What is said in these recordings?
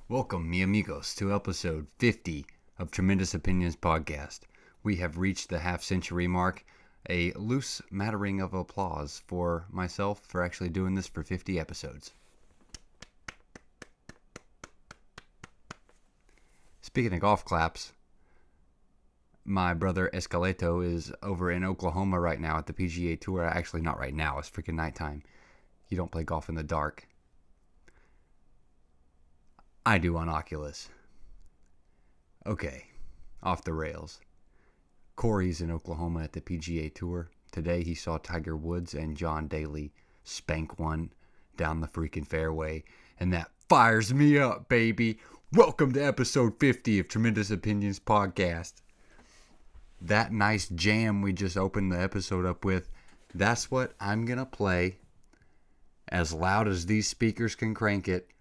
Welcome, mi amigos, to episode 50 of Tremendous Opinions Podcast. We have reached the half-century mark. A loose mattering of applause for myself for actually doing this for 50 episodes. Speaking of golf claps, my brother Escaleto is over in Oklahoma right now at the PGA Tour. Actually, not right now. It's freaking nighttime. You don't play golf in the dark. I do on Oculus. Okay, off the rails. Corey's in Oklahoma at the PGA Tour. Today he saw Tiger Woods and John Daly spank one down the freaking fairway. And that fires me up, baby. Welcome to episode 50 of Tremendous Opinions Podcast. That nice jam we just opened the episode up with, that's what I'm going to play as loud as these speakers can crank it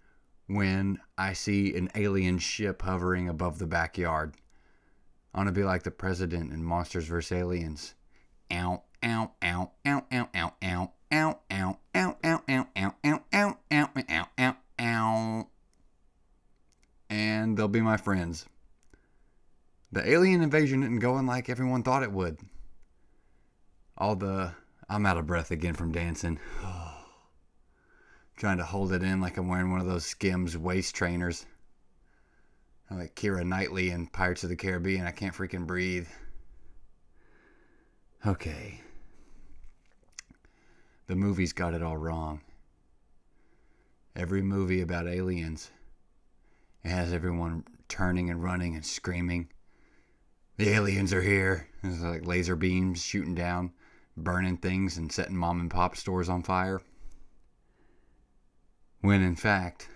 when I see an alien ship hovering above the backyard. I want to be like the president in Monsters vs. Aliens. Ow, ow, ow, ow, ow, ow, ow, ow, ow, ow, ow, ow, ow, ow, ow, ow, ow, ow, ow. And they'll be my friends. The alien invasion isn't going like everyone thought it would. I'm out of breath again from dancing. Trying to hold it in like I'm wearing one of those Skims waist trainers. Like Keira Knightley in Pirates of the Caribbean. I can't freaking breathe. Okay. The movie's got it all wrong. Every movie about aliens, it has everyone turning and running and screaming. The aliens are here. There's like laser beams shooting down, burning things and setting mom and pop stores on fire. When in fact,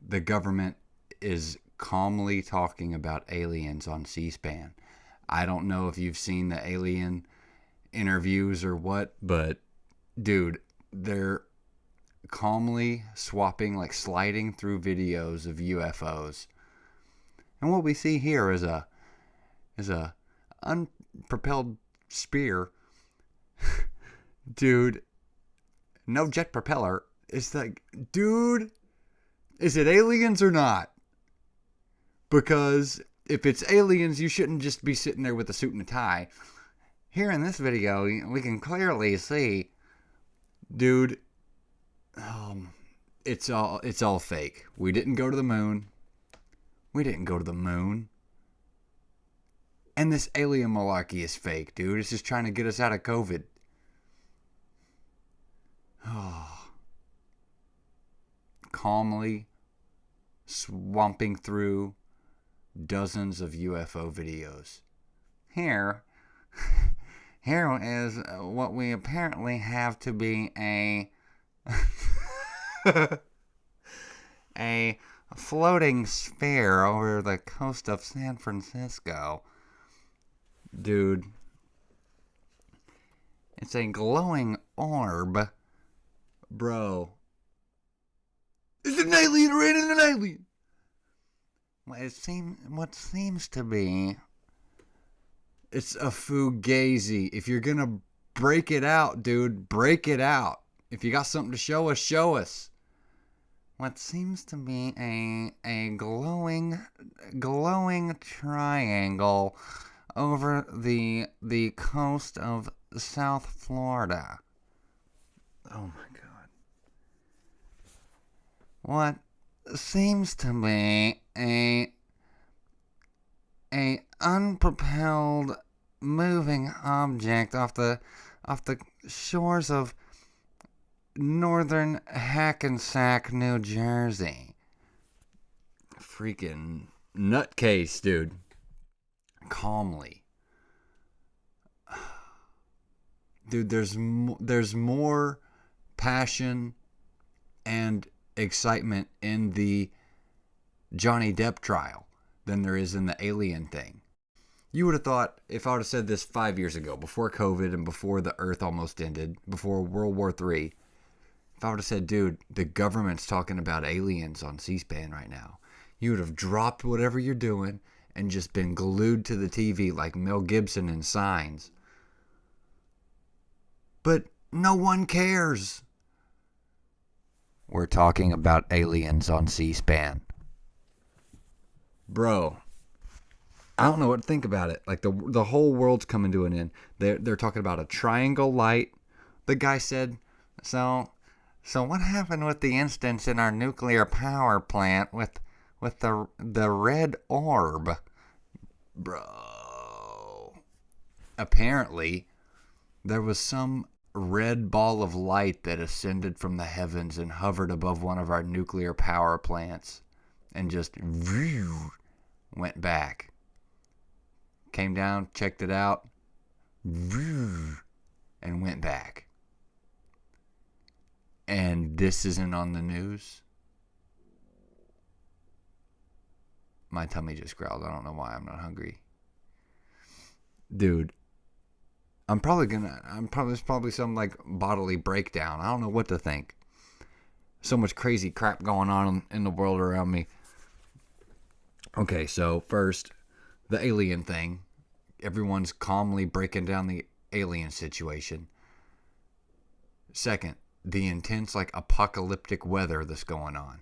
the government is calmly talking about aliens on C-SPAN. I don't know if you've seen the alien interviews or what, but dude, they're calmly swapping, like sliding through videos of UFOs. And what we see here is a unpropelled spear. Dude, no jet propeller. It's like, dude, is it aliens or not? Because if it's aliens, you shouldn't just be sitting there with a suit and a tie. Here in this video, we can clearly see, dude, it's all fake. We didn't go to the moon. And this alien malarkey is fake, dude. It's just trying to get us out of COVID. Calmly swamping through dozens of UFO videos. Here is what we apparently have to be a floating sphere over the coast of San Francisco. Dude, it's a glowing orb. Bro. Is it an alien or ain't it an alien? What seems to be, it's a fugazi. If you're gonna break it out, dude, break it out. If you got something to show us, show us. What seems to be a glowing triangle over the coast of South Florida. Oh my God. What seems to be a unpropelled moving object off the shores of northern Hackensack, New Jersey. Freaking nutcase, dude. Calmly. dude, there's more passion and excitement in the Johnny Depp trial than there is in the alien thing. You would have thought, if I would have said this 5 years ago, before COVID and before the Earth almost ended, before World War III, if I would have said, dude, the government's talking about aliens on C-SPAN right now, you would have dropped whatever you're doing and just been glued to the TV like Mel Gibson in Signs. But no one cares. We're talking about aliens on C-SPAN. Bro, I don't know what to think about it. Like the whole world's coming to an end. They're talking about a triangle light. The guy said, so what happened with the instance in our nuclear power plant with the red orb? Bro. Apparently, there was some red ball of light that ascended from the heavens and hovered above one of our nuclear power plants and just went back. Came down, checked it out, and went back. And this isn't on the news. My tummy just growled. I don't know why. I'm not hungry. Dude, there's probably some like bodily breakdown. I don't know what to think. So much crazy crap going on in the world around me. Okay, so first, the alien thing. Everyone's calmly breaking down the alien situation. Second, the intense like apocalyptic weather that's going on.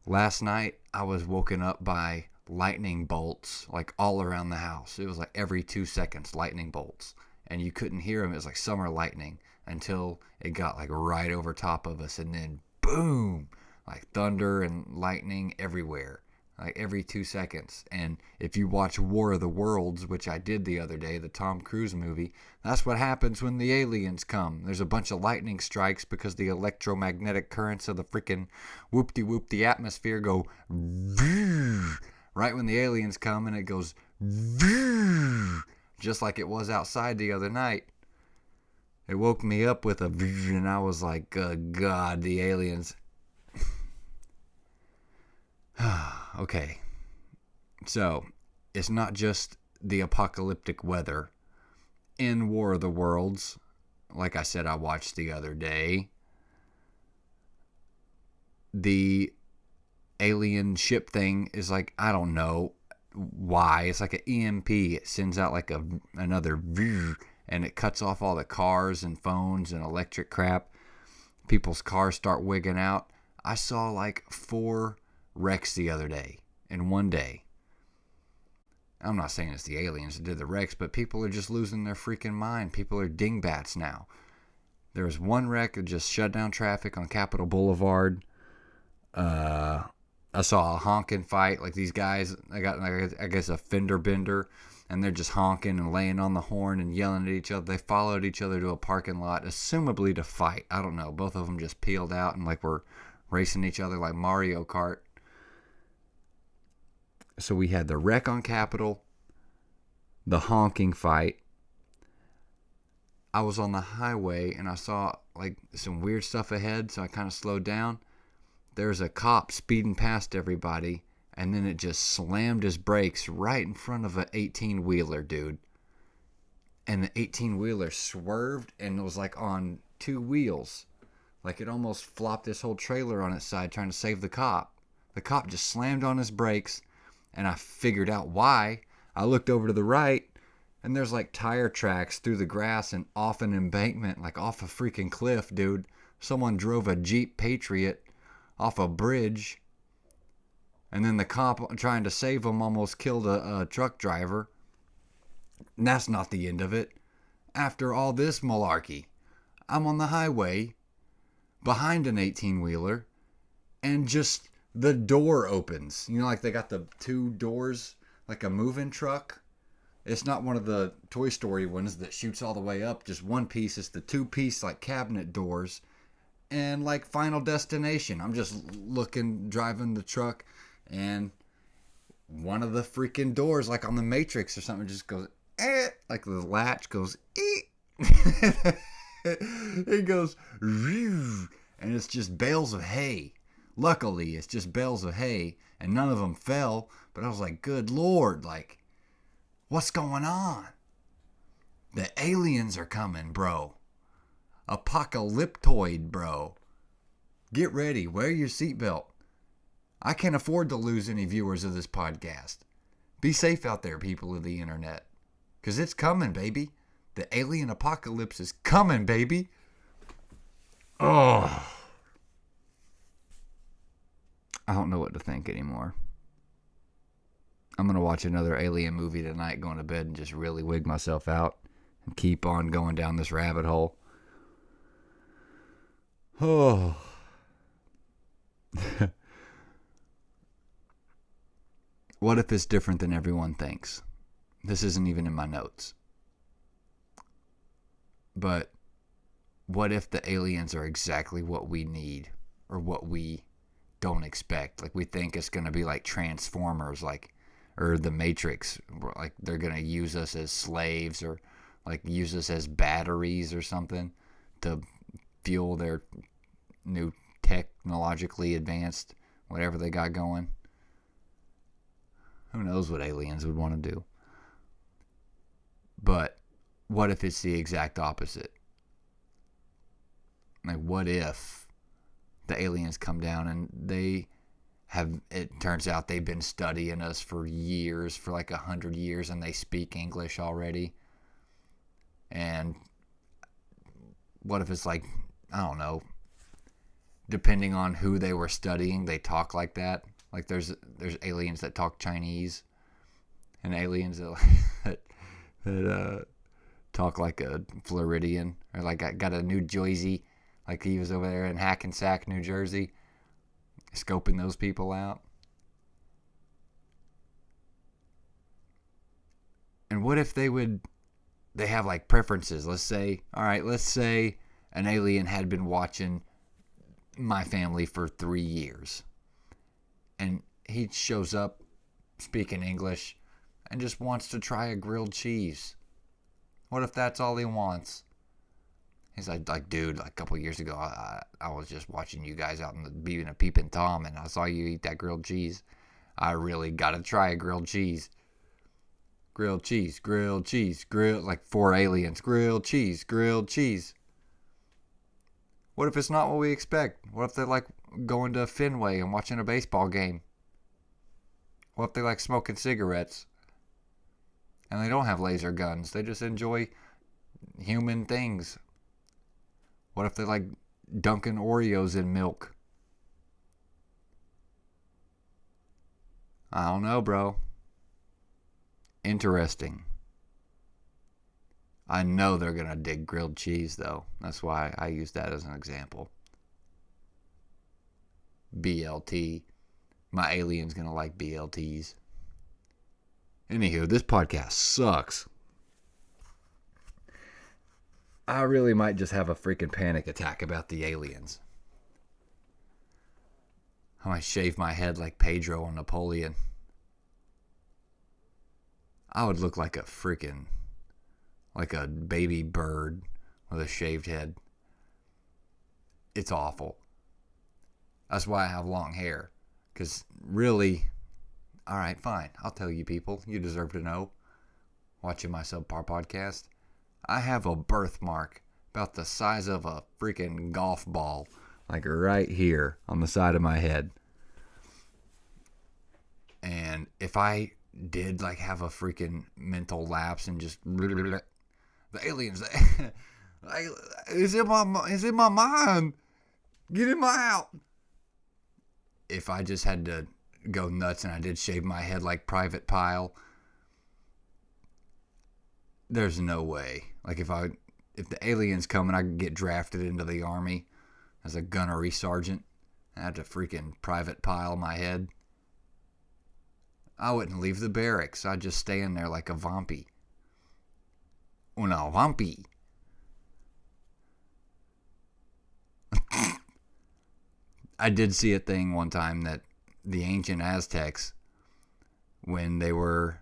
Last night, I was woken up by lightning bolts like all around the house. It was like every 2 seconds, lightning bolts. And you couldn't hear them. It was like summer lightning until it got like right over top of us. And then boom, like thunder and lightning everywhere. Like every 2 seconds. And if you watch War of the Worlds, which I did the other day, the Tom Cruise movie, that's what happens when the aliens come. There's a bunch of lightning strikes because the electromagnetic currents of the freaking whoop-de-whoop-de atmosphere go right when the aliens come, and it goes just like it was outside the other night. It woke me up with a and I was like, God, the aliens. Okay, so it's not just the apocalyptic weather in War of the Worlds, like I said I watched the other day. The alien ship thing is like, I don't know why. It's like an EMP. It sends out like another and it cuts off all the cars and phones and electric crap. People's cars start wigging out. I saw like 4 wrecks the other day in one day. I'm not saying it's the aliens that did the wrecks, but people are just losing their freaking mind. People are dingbats now. There was one wreck that just shut down traffic on Capitol Boulevard. I saw a honking fight. Like these guys, I got, I guess, a fender bender, and they're just honking and laying on the horn and yelling at each other. They followed each other to a parking lot, assumably to fight. I don't know. Both of them just peeled out and like were racing each other like Mario Kart. So we had the wreck on Capitol, the honking fight. I was on the highway and I saw like some weird stuff ahead, so I kind of slowed down. There's a cop speeding past everybody, and then it just slammed his brakes right in front of an 18-wheeler, dude. And the 18-wheeler swerved and it was like on 2 wheels. Like it almost flopped this whole trailer on its side trying to save the cop. The cop just slammed on his brakes. And I figured out why. I looked over to the right, and there's like tire tracks through the grass and off an embankment, like off a freaking cliff, dude. Someone drove a Jeep Patriot off a bridge, and then the cop trying to save him almost killed a truck driver. And that's not the end of it. After all this malarkey, I'm on the highway behind an 18-wheeler, and just the door opens. You know, like they got the 2 doors, like a moving truck. It's not one of the Toy Story ones that shoots all the way up. Just one piece. It's the 2-piece, like, cabinet doors. And, like, Final Destination. I'm just driving the truck, and one of the freaking doors, like on the Matrix or something, just goes, like the latch goes, It goes, and it's just bales of hay. Luckily, it's just bales of hay, and none of them fell. But I was like, good Lord, like, what's going on? The aliens are coming, bro. Apocalyptoid, bro. Get ready. Wear your seatbelt. I can't afford to lose any viewers of this podcast. Be safe out there, people of the internet. Because it's coming, baby. The alien apocalypse is coming, baby. Oh. I don't know what to think anymore. I'm going to watch another alien movie tonight, going to bed and just really wig myself out and keep on going down this rabbit hole. Oh. What if it's different than everyone thinks? This isn't even in my notes. But what if the aliens are exactly what we need or what we don't expect? Like, we think it's going to be like Transformers, like, or the Matrix, like they're going to use us as slaves or like use us as batteries or something to fuel their new technologically advanced whatever they got going. Who knows what aliens would want to do? But what if it's the exact opposite? Like, what if the aliens come down and they have, it turns out they've been studying us for years, for like 100 years, and they speak English already? And what if it's like, I don't know, depending on who they were studying, they talk like that? Like, there's aliens that talk Chinese, and aliens that talk like a Floridian, or like I got a New Jersey, like he was over there in Hackensack, New Jersey, scoping those people out. And what if they have like preferences? Let's say an alien had been watching my family for 3 years. And he shows up speaking English and just wants to try a grilled cheese. What if that's all he wants? He's like, dude, like a couple years ago, I was just watching you guys out in the being a peeping Tom, and I saw you eat that grilled cheese. I really got to try a grilled cheese. Grilled cheese, grilled cheese, like 4 aliens. Grilled cheese, grilled cheese. What if it's not what we expect? What if they're like going to Fenway and watching a baseball game? What if they like smoking cigarettes? And they don't have laser guns. They just enjoy human things. What if they like dunking Oreos in milk? I don't know, bro. Interesting. I know they're going to dig grilled cheese, though. That's why I use that as an example. BLT. My alien's going to like BLTs. Anywho, this podcast sucks. I really might just have a freaking panic attack about the aliens. I might shave my head like Pedro on Napoleon. I would look like a freaking, like a baby bird with a shaved head. It's awful. That's why I have long hair. Because really, alright, fine. I'll tell you people. You deserve to know. Watching my subpar podcast. I have a birthmark about the size of a freaking golf ball. Like right here on the side of my head. And if I did like have a freaking mental lapse and just the aliens, it's in my mind. Get him out. If I just had to go nuts and I did shave my head like Private Pile, there's no way. Like if the aliens come and I could get drafted into the army as a gunnery sergeant, I had to freaking Private Pile my head. I wouldn't leave the barracks. I'd just stay in there like a vampy. Una vampy. I did see a thing one time that the ancient Aztecs, when they were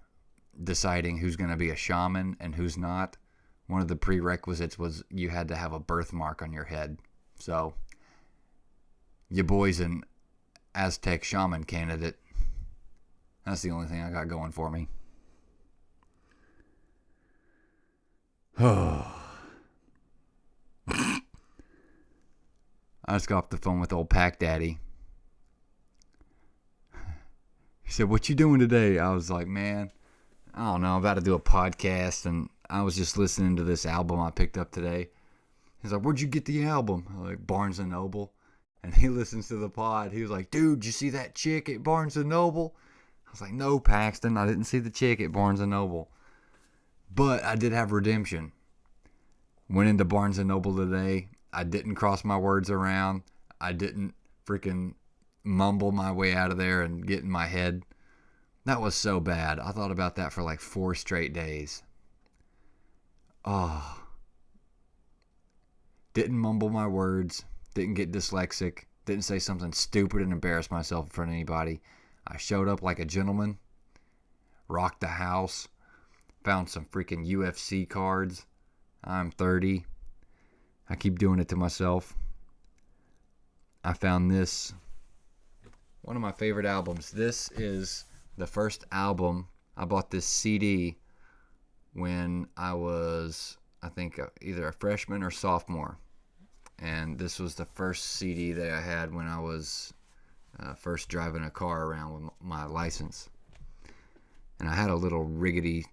deciding who's going to be a shaman and who's not, one of the prerequisites was you had to have a birthmark on your head. So, your boy's an Aztec shaman candidate. That's the only thing I got going for me. Oh. I just got off the phone with old Pack Daddy. He said, "What you doing today?" I was like, "Man, I don't know. I'm about to do a podcast, and I was just listening to this album I picked up today." He's like, "Where'd you get the album?" I'm like, "Barnes and Noble." And he listens to the pod. He was like, "Dude, you see that chick at Barnes and Noble?" I was like, "No, Paxton, I didn't see the chick at Barnes and Noble." But I did have redemption. Went into Barnes and Noble today. I didn't cross my words around. I didn't freaking mumble my way out of there and get in my head. That was so bad. I thought about that for like 4 straight days. Oh. Didn't mumble my words. Didn't get dyslexic. Didn't say something stupid and embarrass myself in front of anybody. I showed up like a gentleman. Rocked the house. Found some freaking UFC cards. I'm 30. I keep doing it to myself. I found this. One of my favorite albums. This is the first album. I bought this CD when I was, I think, either a freshman or sophomore. And this was the first CD that I had when I was first driving a car around with my license. And I had a little rickety,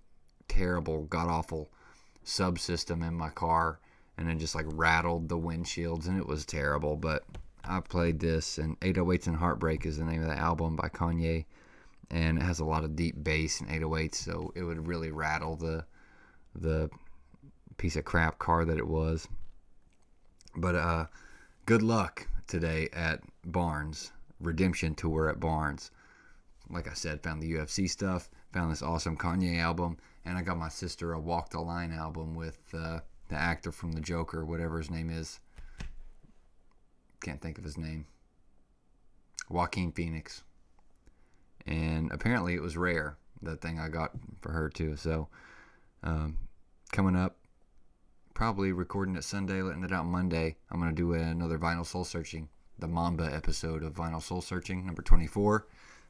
terrible, god-awful subsystem in my car, and it just like rattled the windshields, and it was terrible. But I played this, and 808s and Heartbreak is the name of the album by Kanye, and it has a lot of deep bass and 808s, so it would really rattle the piece of crap car that it was. But good luck today at Barnes. Redemption tour at Barnes. Like I said, found the UFC stuff, found this awesome Kanye album, and I got my sister a Walk the Line album with the actor from The Joker, whatever his name is. Can't think of his name. Joaquin Phoenix. And apparently it was rare, that thing I got for her too. So coming up, probably recording it Sunday, letting it out Monday, I'm going to do another Vinyl Soul Searching, the Mamba episode of Vinyl Soul Searching, number 24.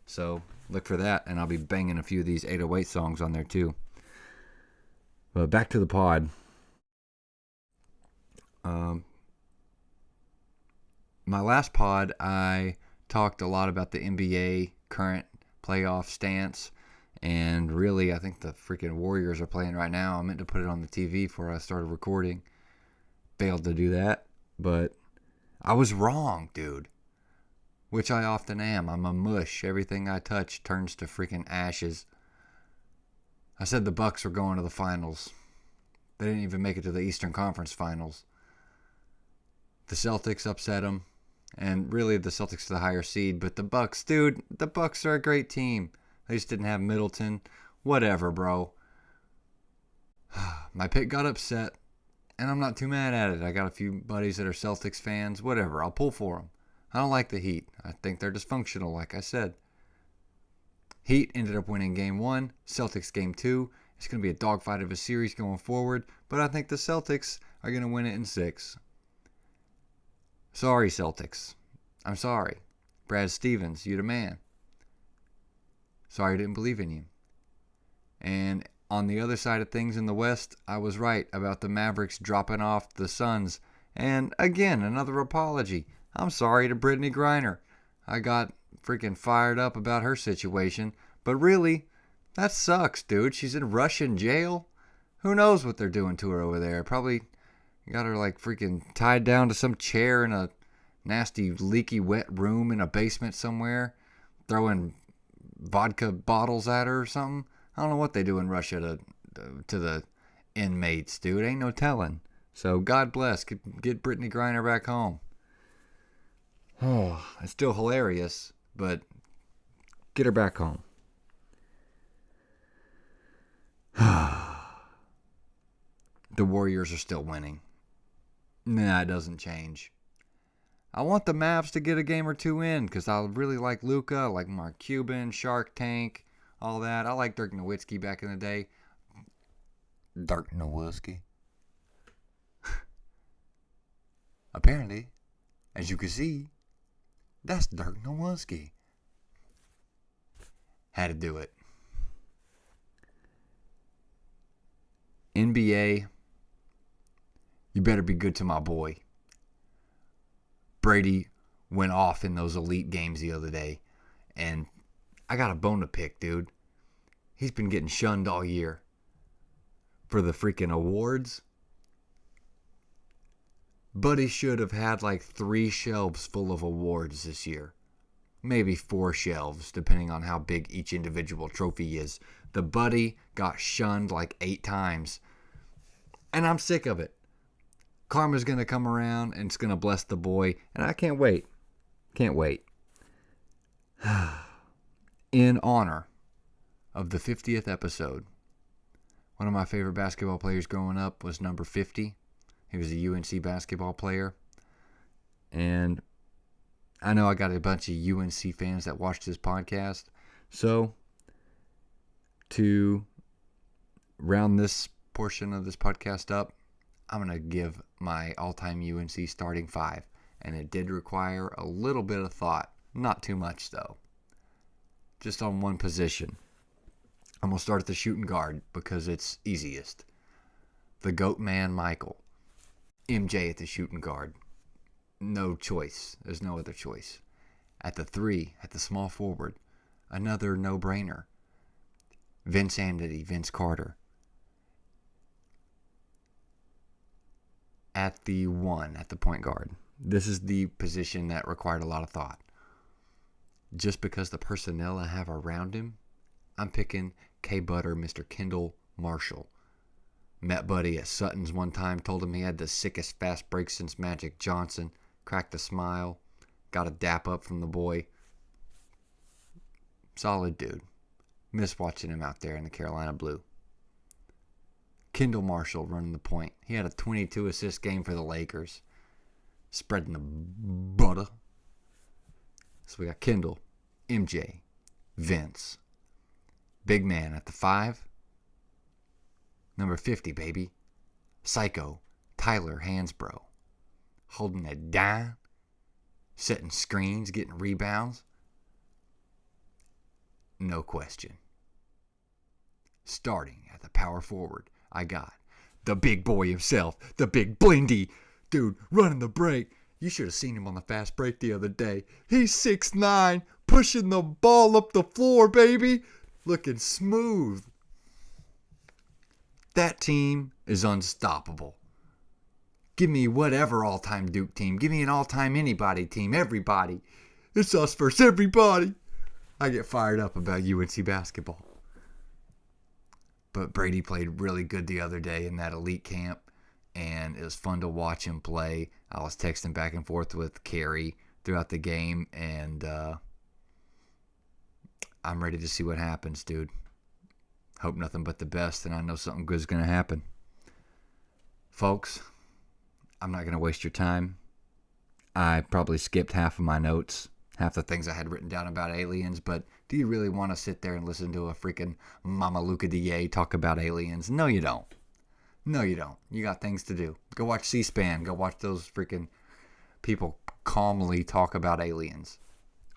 So look for that, and I'll be banging a few of these 808 songs on there too. But back to the pod. My last pod, I talked a lot about the NBA current playoff stance, and really, I think the freaking Warriors are playing right now. I meant to put it on the TV before I started recording. Failed to do that, but I was wrong, dude. Which I often am. I'm a mush. Everything I touch turns to freaking ashes. I said the Bucks were going to the finals. They didn't even make it to the Eastern Conference Finals. The Celtics upset them. And really, the Celtics are the higher seed. But the Bucks, dude, the Bucks are a great team. They just didn't have Middleton. Whatever, bro. My pick got upset. And I'm not too mad at it. I got a few buddies that are Celtics fans. Whatever, I'll pull for them. I don't like the Heat. I think they're dysfunctional, like I said. Heat ended up winning Game 1. Celtics Game 2. It's going to be a dogfight of a series going forward. But I think the Celtics are going to win it in 6. Sorry, Celtics. I'm sorry. Brad Stevens, you the man. Sorry I didn't believe in you. And on the other side of things in the West, I was right about the Mavericks dropping off the Suns. And again, another apology. I'm sorry to Brittany Griner. I got freaking fired up about her situation. But really, that sucks, dude. She's in Russian jail. Who knows what they're doing to her over there? Probably got her like freaking tied down to some chair in a nasty, leaky, wet room in a basement somewhere. Throwing vodka bottles at her or something. I don't know what they do in Russia to the inmates, dude. Ain't no telling. So God bless. Get Brittany Griner back home. Oh, it's still hilarious, but get her back home. The Warriors are still winning. Nah, it doesn't change. I want the Mavs to get a game or two in because I really like Luka, I like Mark Cuban, Shark Tank, all that. I like Dirk Nowitzki back in the day. Dirk Nowitzki. Apparently, as you can see, that's Dirk Nowitzki. Had to do it. NBA, you better be good to my boy. Brady went off in those elite games the other day, and I got a bone to pick, dude. He's been getting shunned all year for the freaking awards. Buddy should have had like 3 shelves full of awards this year. Maybe 4 shelves, depending on how big each individual trophy is. The Buddy got shunned like 8 times. And I'm sick of it. Karma's going to come around and it's going to bless the boy. And I can't wait. Can't wait. In honor of the 50th episode, one of my favorite basketball players growing up was number 50. He was a UNC basketball player. And I know I got a bunch of UNC fans that watch this podcast. So, to round this portion of this podcast up, I'm going to give my all-time UNC starting 5. And it did require a little bit of thought. Not too much, though. Just on one position. I'm going to start at the shooting guard because it's easiest. The GOAT man, Michael. MJ at the shooting guard. No choice. There's no other choice. At the 3, at the small forward, another no-brainer. Vince Andy, Vince Carter. At the 1, at the point guard. This is the position that required a lot of thought. Just because the personnel I have around him, I'm picking K. Butter, Mr. Kendall Marshall. Met Buddy at Sutton's one time, told him he had the sickest fast break since Magic Johnson. Cracked a smile, got a dap up from the boy. Solid dude. Miss watching him out there in the Carolina Blue. Kendall Marshall running the point. He had a 22 assist game for the Lakers. Spreading the butter. So we got Kendall, MJ, Vince. Big man at the 5. Number 50, baby. Psycho, Tyler Hansbrough. Holding it down. Setting screens, getting rebounds. No question. Starting at the power forward, I got the big boy himself, the big blindy. Dude, running the break. You should have seen him on the fast break the other day. He's 6'9", pushing the ball up the floor, baby. Looking smooth. That team is unstoppable. Give me whatever all-time Duke team. Give me an all-time anybody team. Everybody. It's us versus everybody. I get fired up about UNC basketball. But Brady played really good the other day in that elite camp. And it was fun to watch him play. I was texting back and forth with Carrie throughout the game. And I'm ready to see what happens, dude. Hope nothing but the best. And I know something good's going to happen. Folks, I'm not going to waste your time. I probably skipped half of my notes. Half the things I had written down about aliens. But do you really want to sit there and listen to a freaking Mama Luca DA talk about aliens? No, you don't. No, you don't. You got things to do. Go watch C-SPAN. Go watch those freaking people calmly talk about aliens.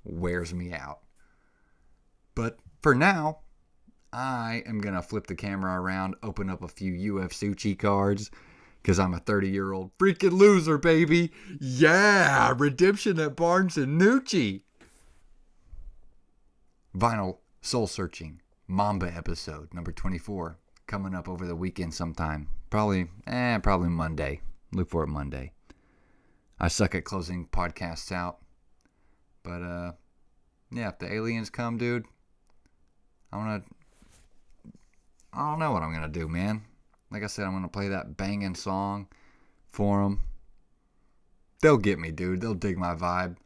Wears me out. But for now, I am going to flip the camera around, open up a few UFC cards, because I'm a 30-year-old freaking loser, baby. Yeah, redemption at Barnes and Nucci. Vinyl Soul Searching Mamba episode number 24. Coming up over the weekend sometime. Probably Monday. Look for it Monday. I suck at closing podcasts out. But, yeah, if the aliens come, dude, I don't know what I'm going to do, man. Like I said, I'm going to play that banging song for them. They'll get me, dude. They'll dig my vibe.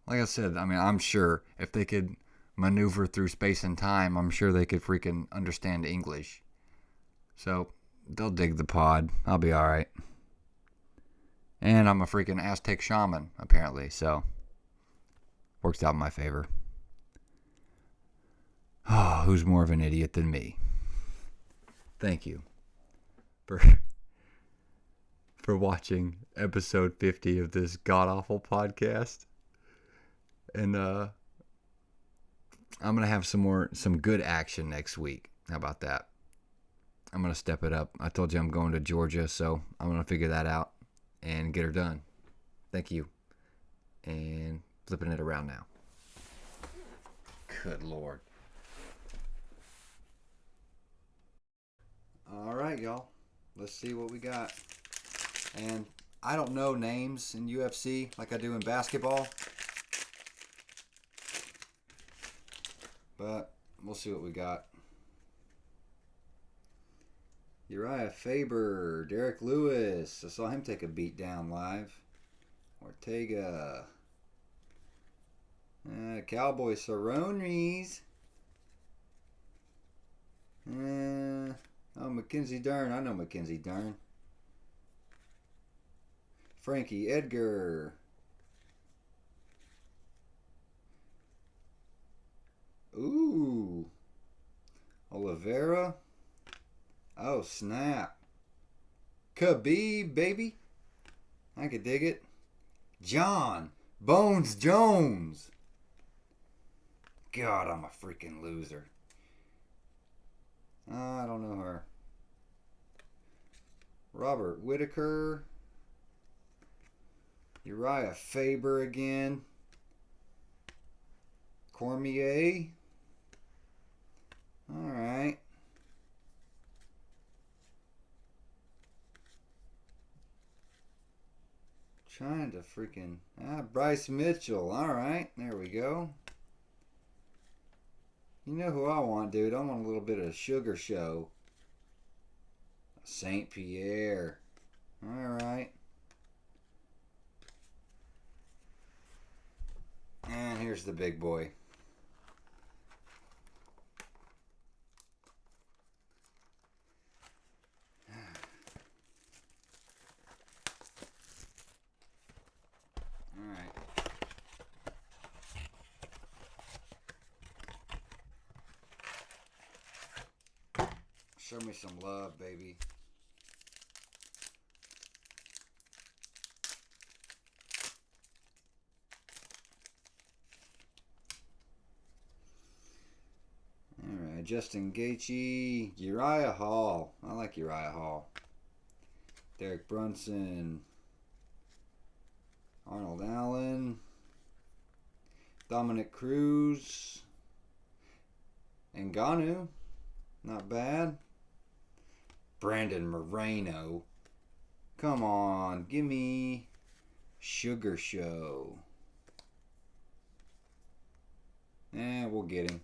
Like I said, I'm sure if they could maneuver through space and time, I'm sure they could freaking understand English. So, they'll dig the pod. I'll be alright. And I'm a freaking Aztec shaman, apparently, so works out in my favor. Oh, who's more of an idiot than me? Thank you for for watching episode 50 of this god-awful podcast. And I'm going to have some good action next week. How about that? I'm going to step it up. I told you I'm going to Georgia, so I'm going to figure that out and get her done. Thank you. And flipping it around now. Good Lord. All right, y'all. Let's see what we got. And I don't know names in UFC like I do in basketball. But we'll see what we got. Uriah Faber, Derek Lewis. I saw him take a beat down live. Ortega. Cowboy Cerrones. Mackenzie Dern. I know Mackenzie Dern. Frankie Edgar. Ooh. Oliveira. Oh, snap. Khabib, baby. I could dig it. John Bones Jones. God, I'm a freaking loser. I don't know her. Robert Whitaker. Uriah Faber again. Cormier. Alright. Trying to freaking... Bryce Mitchell. Alright, there we go. You know who I want, dude? I want a little bit of Sugar Show. St. Pierre. Alright. And here's the big boy. Alright. Show me some love, baby. Alright, Justin Gaethje, Uriah Hall. I like Uriah Hall. Derek Brunson. Arnold Allen. Dominic Cruz. Ngannou. Not bad. Brandon Moreno. Come on, give me Sugar Show. We'll get him.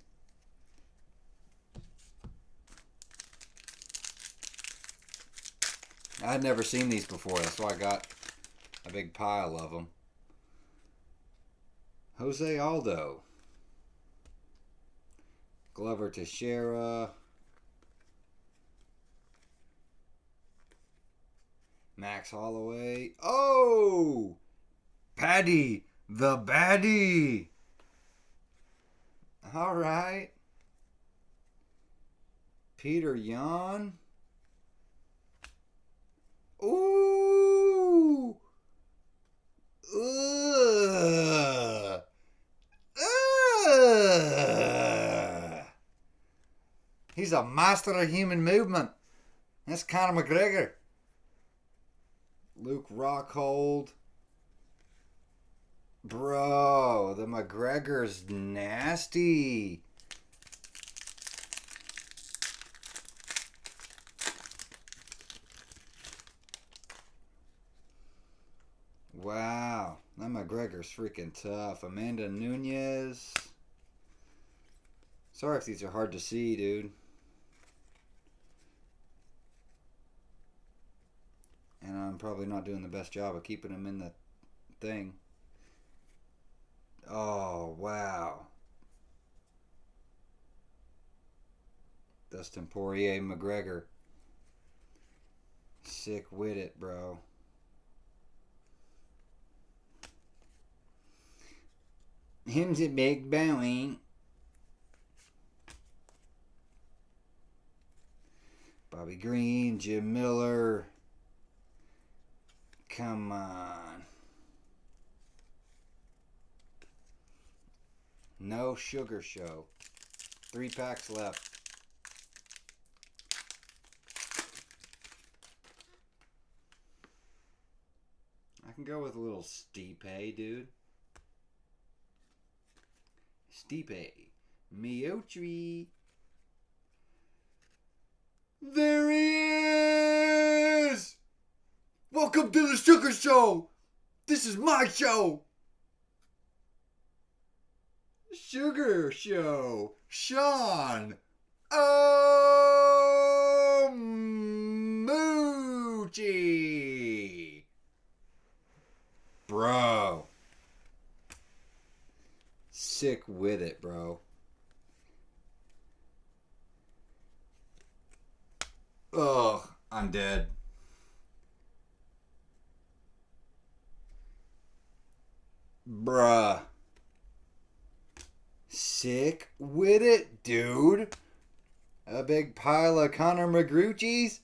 I had never seen these before. That's why I got a big pile of them. Jose Aldo. Glover Teixeira. Max Holloway. Oh! Paddy the Baddie. All right. Peter Yan. Ooh. Ugh. Ugh. He's a master of human movement. That's Conor McGregor. Luke Rockhold. Bro, the McGregor's nasty. Wow, that McGregor's freaking tough. Amanda Nunes. Sorry if these are hard to see, dude. And I'm probably not doing the best job of keeping them in the thing. Oh, wow. Dustin Poirier, McGregor. Sick with it, bro. Him's a big Bowie. Bobby Green, Jim Miller. Come on. No sugar show. 3 packs left. I can go with a little Stipe, dude. Stipe. Miotri. There he is! Welcome to the Sugar Show! This is my show! Sugar Show! Sean! Oh, Moochie! Bro. Sick with it, bro. Ugh, I'm dead. Bruh. Sick with it, dude. A big pile of Connor McGrucci's.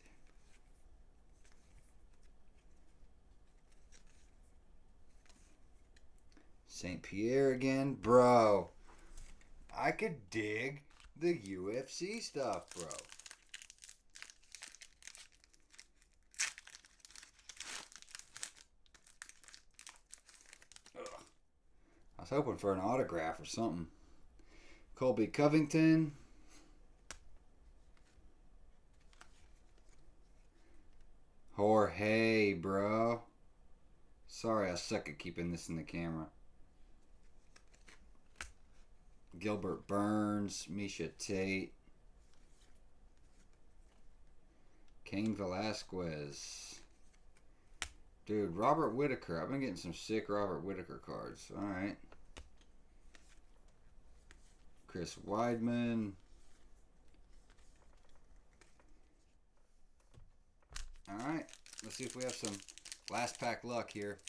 St. Pierre again. Bro. I could dig the UFC stuff, bro. Ugh. I was hoping for an autograph or something. Colby Covington. Jorge, bro. Sorry, I suck at keeping this in the camera. Gilbert Burns, Misha Tate, Cain Velasquez. Dude, Robert Whitaker. I've been getting some sick Robert Whitaker cards. Alright. Chris Weidman. Alright. Let's see if we have some last pack luck here.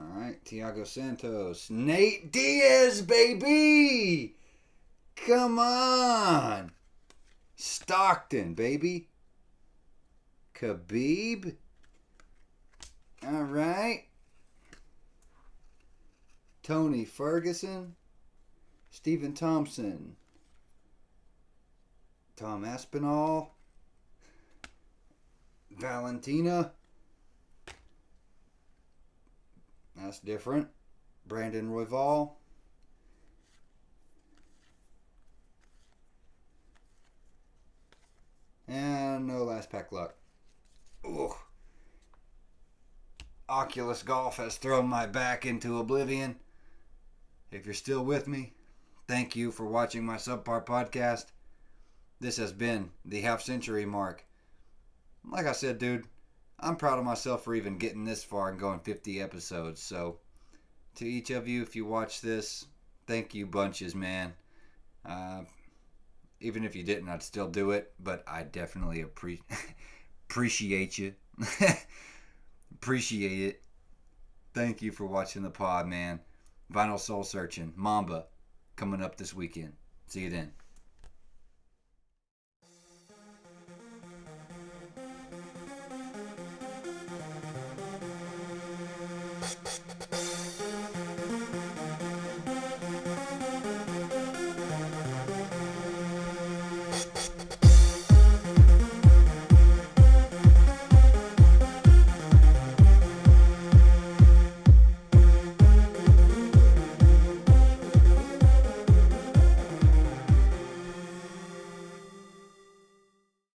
Alright, Thiago Santos. Nate Diaz, baby! Come on! Stockton, baby. Khabib. Alright. Tony Ferguson. Stephen Thompson. Tom Aspinall. Valentina. That's different. Brandon Royval. And no last pack luck. Ugh. Oculus Golf has thrown my back into oblivion. If you're still with me, thank you for watching my subpar podcast. This has been the half-century mark. Like I said, dude, I'm proud of myself for even getting this far and going 50 episodes. So, to each of you, if you watch this, thank you bunches, man. Even if you didn't, I'd still do it. But I definitely appreciate you. Appreciate it. Thank you for watching the pod, man. Vinyl Soul Searching. Mamba. Coming up this weekend. See you then.